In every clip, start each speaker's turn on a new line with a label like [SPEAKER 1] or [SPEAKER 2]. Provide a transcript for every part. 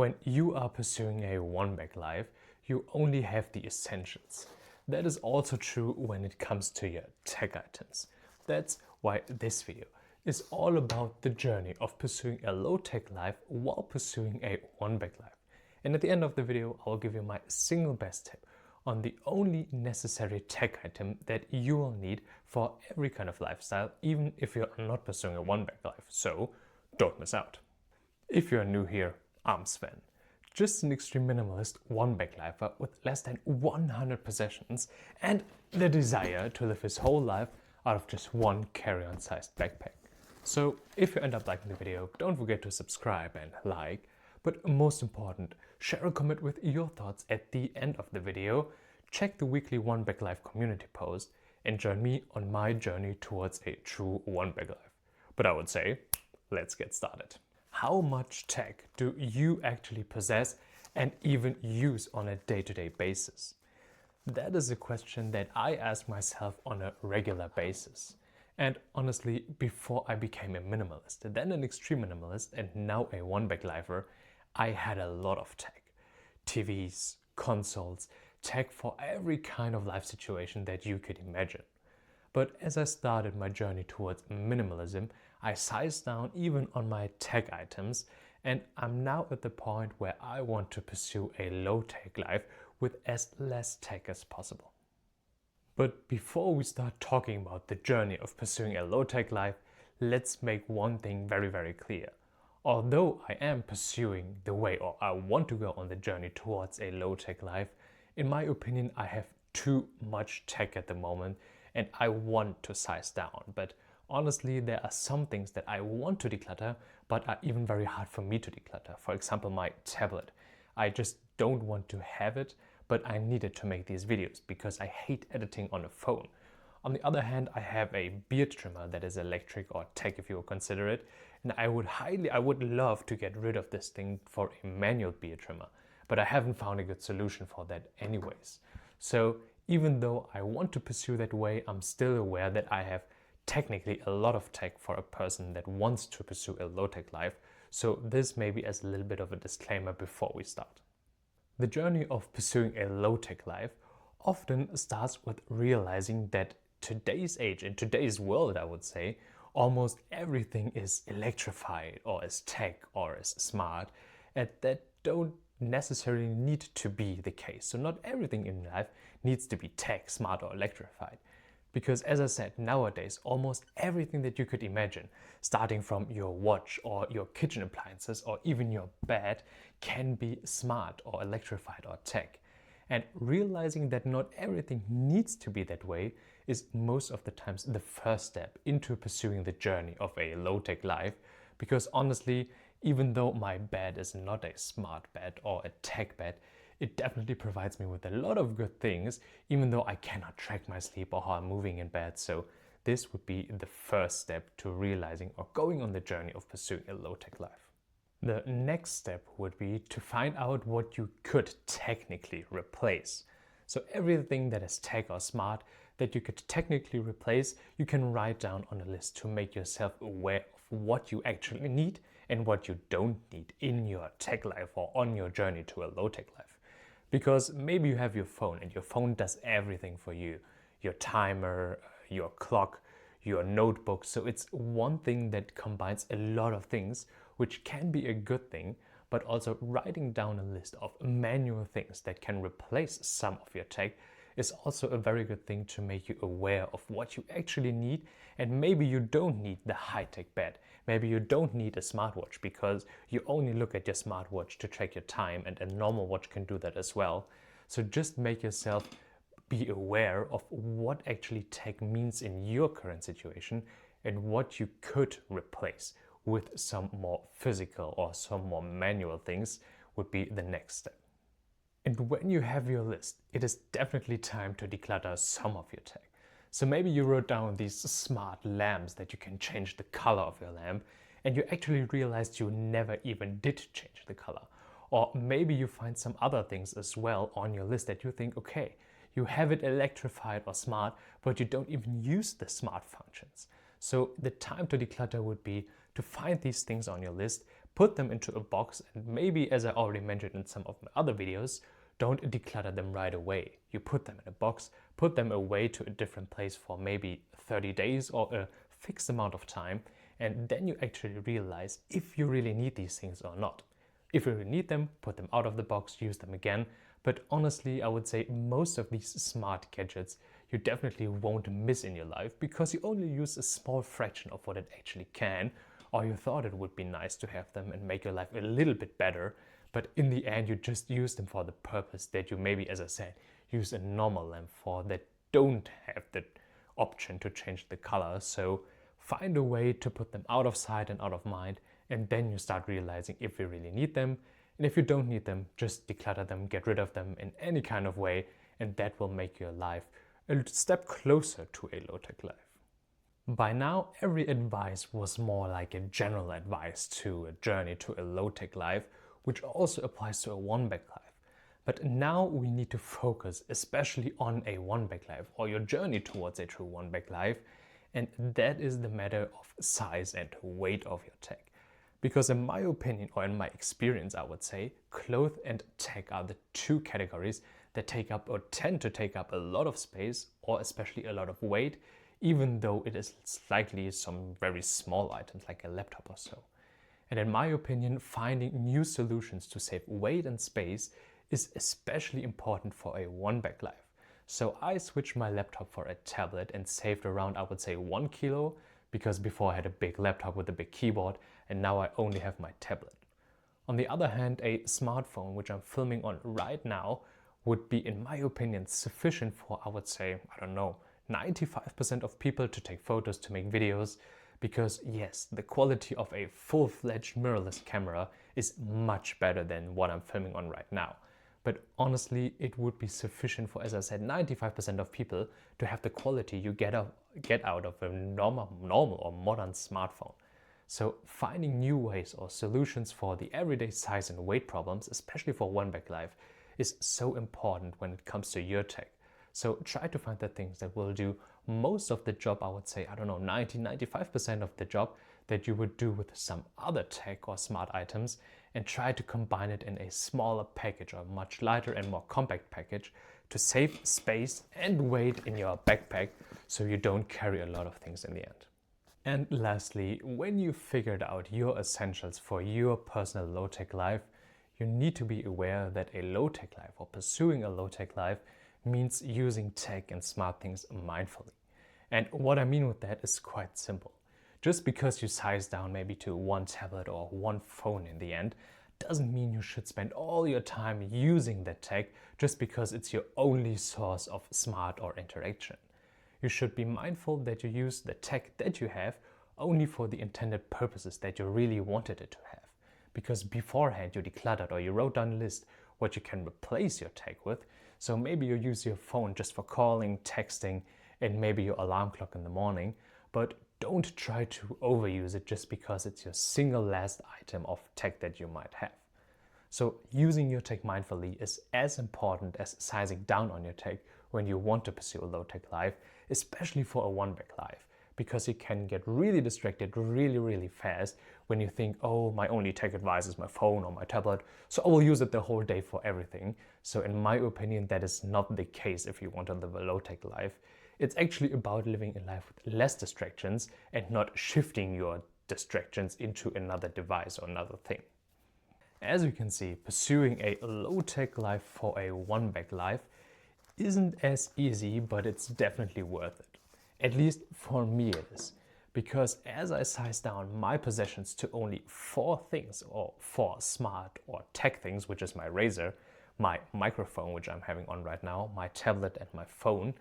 [SPEAKER 1] When you are pursuing a one-bag life, you only have the essentials. That is also true when it comes to your tech items. That's why this video is all about the journey of pursuing a low-tech life while pursuing a one-bag life. And at the end of the video, I'll give you my single best tip on the only necessary tech item that you will need for every kind of lifestyle, even if you're not pursuing a one-bag life. So don't miss out. If you're new here, I'm Sven, just an extreme minimalist one-bag lifer with less than 100 possessions and the desire to live his whole life out of just one carry-on sized backpack. So if you end up liking the video, don't forget to subscribe and like, but most important, share a comment with your thoughts at the end of the video, check the weekly one-bag life community post, and join me on my journey towards a true one-bag life. But I would say, let's get started. How much tech do you actually possess and even use on a day-to-day basis? That is a question that I ask myself on a regular basis. And honestly, before I became a minimalist, then an extreme minimalist, and now a one-bag lifer, I had a lot of tech. TVs, consoles, tech for every kind of life situation that you could imagine. But as I started my journey towards minimalism, I sized down even on my tech items, and I'm now at the point where I want to pursue a low-tech life with as less tech as possible. But before we start talking about the journey of pursuing a low-tech life, let's make one thing very, very clear. Although I am pursuing the way, or I want to go on the journey towards a low-tech life, in my opinion, I have too much tech at the moment and I want to size down. But honestly, there are some things that I want to declutter, but are even very hard for me to declutter. For example, my tablet. I just don't want to have it, but I need it to make these videos because I hate editing on a phone. On the other hand, I have a beard trimmer that is electric or tech if you will consider it. And I would love to get rid of this thing for a manual beard trimmer, but I haven't found a good solution for that anyways. So even though I want to pursue that way, I'm still aware that I have technically a lot of tech for a person that wants to pursue a low-tech life. So this maybe as a little bit of a disclaimer before we start. The journey of pursuing a low-tech life often starts with realizing that today's age, in today's world, I would say, almost everything is electrified or is tech or is smart, and that don't necessarily need to be the case. So not everything in life needs to be tech, smart or electrified. Because as I said, nowadays, almost everything that you could imagine, starting from your watch or your kitchen appliances or even your bed, can be smart or electrified or tech. And realizing that not everything needs to be that way is most of the times the first step into pursuing the journey of a low-tech life. Because honestly, even though my bed is not a smart bed or a tech bed, it definitely provides me with a lot of good things, even though I cannot track my sleep or how I'm moving in bed. So this would be the first step to realizing or going on the journey of pursuing a low-tech life. The next step would be to find out what you could technically replace. So everything that is tech or smart that you could technically replace, you can write down on a list to make yourself aware of what you actually need and what you don't need in your tech life or on your journey to a low-tech life. Because maybe you have your phone and your phone does everything for you. Your timer, your clock, your notebook. So it's one thing that combines a lot of things, which can be a good thing, but also writing down a list of manual things that can replace some of your tech is also a very good thing to make you aware of what you actually need. And maybe you don't need the high-tech bed. Maybe you don't need a smartwatch because you only look at your smartwatch to track your time, and a normal watch can do that as well. So just make yourself be aware of what actually tech means in your current situation and what you could replace with some more physical or some more manual things would be the next step. And when you have your list, it is definitely time to declutter some of your tech. So maybe you wrote down these smart lamps that you can change the color of your lamp, and you actually realized you never even did change the color. Or maybe you find some other things as well on your list that you think, okay, you have it electrified or smart, but you don't even use the smart functions. So the time to declutter would be to find these things on your list, put them into a box, and maybe, as I already mentioned in some of my other videos, don't declutter them right away. You put them in a box, put them away to a different place for maybe 30 days or a fixed amount of time, and then you actually realize if you really need these things or not. If you really need them, put them out of the box, use them again. But honestly, I would say most of these smart gadgets you definitely won't miss in your life because you only use a small fraction of what it actually can, or you thought it would be nice to have them and make your life a little bit better, but in the end you just use them for the purpose that you maybe, as I said, use a normal lamp for, that don't have the option to change the color. So find a way to put them out of sight and out of mind, and then you start realizing if you really need them. And if you don't need them, just declutter them, get rid of them in any kind of way, and that will make your life a step closer to a low-tech life. By now, every advice was more like a general advice to a journey to a low-tech life, which also applies to a one-bag life. But now we need to focus especially on a one-bag life, or your journey towards a true one-bag life, and that is the matter of size and weight of your tech. Because in my opinion, or in my experience, I would say, clothes and tech are the two categories that take up or tend to take up a lot of space, or especially a lot of weight, even though it is slightly some very small items like a laptop or so. And in my opinion, finding new solutions to save weight and space is especially important for a one-bag life. So I switched my laptop for a tablet and saved around, I would say, 1 kilo, because before I had a big laptop with a big keyboard and now I only have my tablet. On the other hand, a smartphone, which I'm filming on right now, would be, in my opinion, sufficient for, I would say, 95% of people to take photos, to make videos, because yes, the quality of a full-fledged mirrorless camera is much better than what I'm filming on right now. But honestly, it would be sufficient for, as I said, 95% of people to have the quality you get out of a normal or modern smartphone. So finding new ways or solutions for the everyday size and weight problems, especially for one-bag life, is so important when it comes to your tech. So try to find the things that will do most of the job, I would say, 95% of the job that you would do with some other tech or smart items, and try to combine it in a smaller package or much lighter and more compact package to save space and weight in your backpack so you don't carry a lot of things in the end. And lastly, when you figured out your essentials for your personal low-tech life, you need to be aware that a low-tech life, or pursuing a low-tech life, means using tech and smart things mindfully. And what I mean with that is quite simple. Just because you size down maybe to one tablet or one phone in the end, doesn't mean you should spend all your time using that tech just because it's your only source of smart or interaction. You should be mindful that you use the tech that you have only for the intended purposes that you really wanted it to have. Because beforehand you decluttered or you wrote down a list what you can replace your tech with. So maybe you use your phone just for calling, texting, and maybe your alarm clock in the morning, but don't try to overuse it just because it's your single last item of tech that you might have. So using your tech mindfully is as important as sizing down on your tech when you want to pursue a low-tech life, especially for a one-bag life, because you can get really distracted really fast when you think, oh, my only tech advice is my phone or my tablet, so I will use it the whole day for everything. So in my opinion, that is not the case if you want to live a low-tech life. It's actually about living a life with less distractions and not shifting your distractions into another device or another thing. As you can see, pursuing a low-tech life for a one-bag life isn't as easy, but it's definitely worth it. At least for me it is. Because as I size down my possessions to only 4 things, or 4 smart or tech things, which is my razor, my microphone, which I'm having on right now, my tablet and my phone,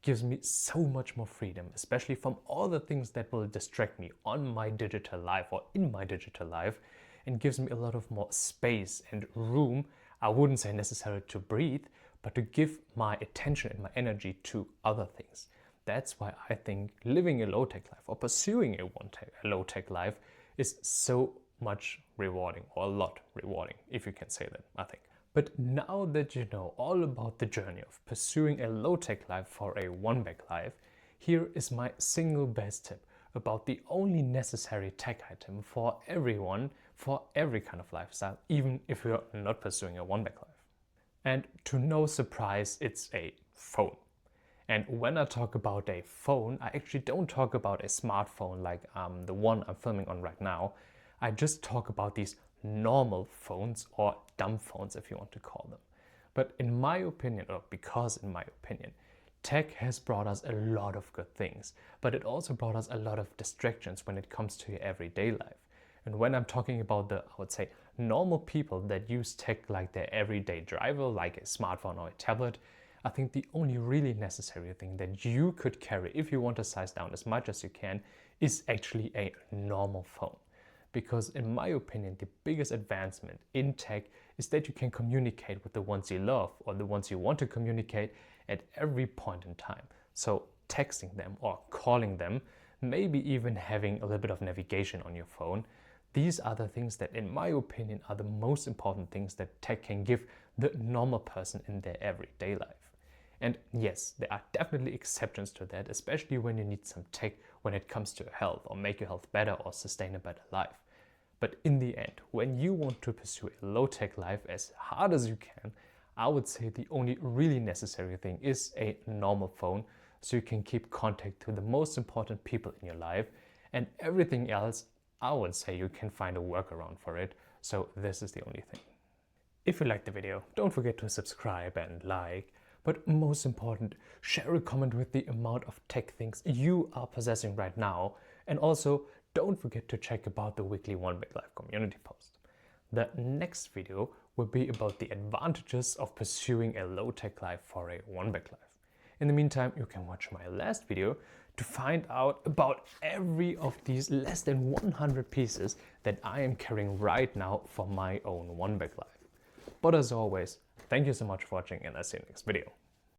[SPEAKER 1] gives me so much more freedom, especially from all the things that will distract me on my digital life or in my digital life, and gives me a lot of more space and room. I wouldn't say necessarily to breathe, but to give my attention and my energy to other things. That's why I think living a low-tech life or pursuing a low-tech life is so much rewarding, or a lot rewarding, if you can say that, I think. But now that you know all about the journey of pursuing a low-tech life for a one-bag life, here is my single best tip about the only necessary tech item for everyone for every kind of lifestyle, even if you're not pursuing a one-bag life. And to no surprise, it's a phone. And when I talk about a phone, I actually don't talk about a smartphone like the one I'm filming on right now. I just talk about these normal phones, or dumb phones if you want to call them. But in my opinion, or because in my opinion, tech has brought us a lot of good things, but it also brought us a lot of distractions when it comes to your everyday life. And when I'm talking about the, I would say, normal people that use tech like their everyday driver, like a smartphone or a tablet, I think the only really necessary thing that you could carry if you want to size down as much as you can is actually a normal phone. Because in my opinion, the biggest advancement in tech is that you can communicate with the ones you love or the ones you want to communicate at every point in time. So texting them or calling them, maybe even having a little bit of navigation on your phone, these are the things that, in my opinion, are the most important things that tech can give the normal person in their everyday life. And yes, there are definitely exceptions to that, especially when you need some tech when it comes to health or make your health better or sustain a better life. But in the end, when you want to pursue a low-tech life as hard as you can, I would say the only really necessary thing is a normal phone, so you can keep contact to the most important people in your life, and everything else, I would say you can find a workaround for it, so this is the only thing. If you liked the video, don't forget to subscribe and like, but most important, share a comment with the amount of tech things you are possessing right now, and also don't forget to check about the weekly one-bag life community post. The next video will be about the advantages of pursuing a low-tech life for a one-bag life. In the meantime, you can watch my last video to find out about every of these less than 100 pieces that I am carrying right now for my own one-bag life. But as always, thank you so much for watching, and I'll see you in the next video.